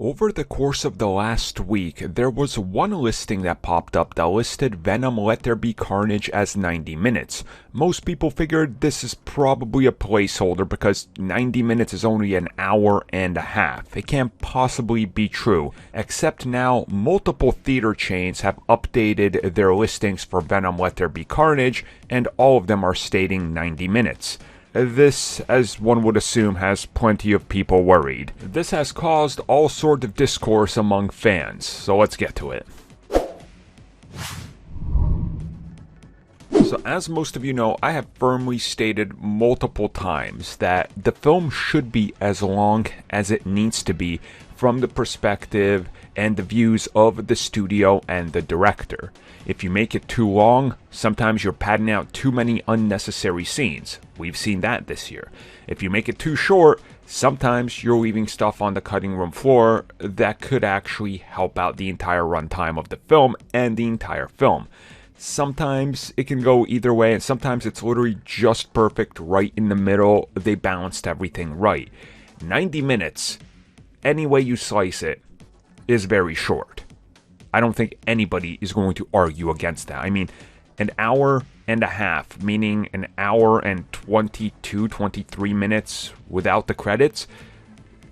Over the course of the last week, there was one listing that popped up that listed Venom Let There Be Carnage as 90 minutes. Most people figured this is probably a placeholder because 90 minutes is only an hour and a half. It can't possibly be true, except now multiple theater chains have updated their listings for Venom Let There Be Carnage, and all of them are stating 90 minutes. This, as one would assume, has plenty of people worried. This has caused all sorts of discourse among fans, so let's get to it. So as most of you know, I have firmly stated multiple times that the film should be as long as it needs to be from the perspective and the views of the studio and the director. If you make it too long, sometimes you're padding out too many unnecessary scenes. We've seen that this year. If you make it too short, sometimes you're leaving stuff on the cutting room floor that could actually help out the entire runtime of the film and the entire film. Sometimes it can go either way, and sometimes it's literally just perfect right in the middle. They balanced everything right. 90 minutes, any way you slice it, is very short. I don't think anybody is going to argue against that. I mean, an hour and a half, meaning an hour and 23 minutes without the credits.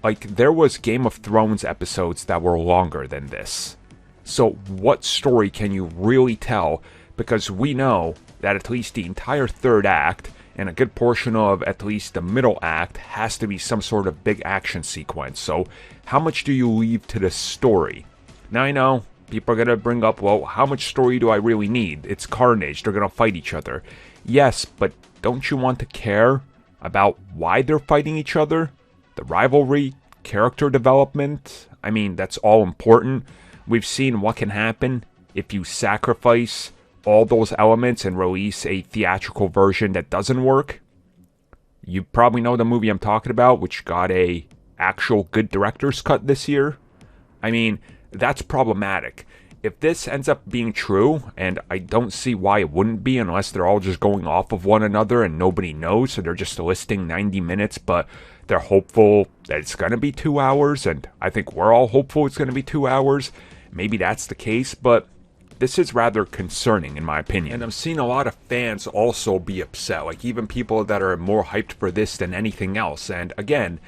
Like, there was Game of Thrones episodes that were longer than this. So what story can you really tell? Because we know that at least the entire third act and a good portion of at least the middle act has to be some sort of big action sequence. So how much do you leave to the story? Now I know people are going to bring up, well, how much story do I really need? It's Carnage. They're going to fight each other. Yes, but don't you want to care about why they're fighting each other? The rivalry, character development? I mean, that's all important. We've seen what can happen if you sacrifice all those elements and release a theatrical version that doesn't work. You probably know the movie I'm talking about, which got a actual good director's cut this year. I mean, that's problematic. If this ends up being true, and I don't see why it wouldn't be unless they're all just going off of one another and nobody knows, so they're just listing 90 minutes, but they're hopeful that it's going to be 2 hours, and I think we're all hopeful it's going to be 2 hours. Maybe that's the case, but this is rather concerning in my opinion. And I'm seeing a lot of fans also be upset, like even people that are more hyped for this than anything else. And again,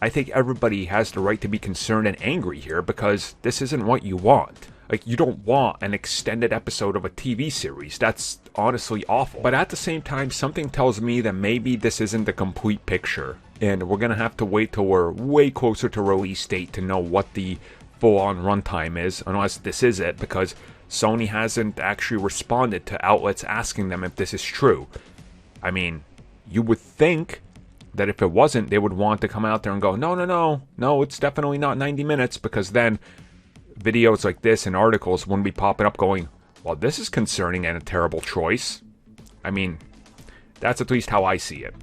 I think everybody has the right to be concerned and angry here because this isn't what you want. Like, you don't want an extended episode of a TV series. That's honestly awful. But at the same time, something tells me that maybe this isn't the complete picture. And we're going to have to wait till we're way closer to release date to know what the full-on runtime is, unless this is it, because Sony hasn't actually responded to outlets asking them if this is true. I mean, you would think that if it wasn't, they would want to come out there and go, no, it's definitely not 90 minutes, because then videos like this and articles wouldn't be popping up going, well, this is concerning and a terrible choice. I mean, that's at least how I see it.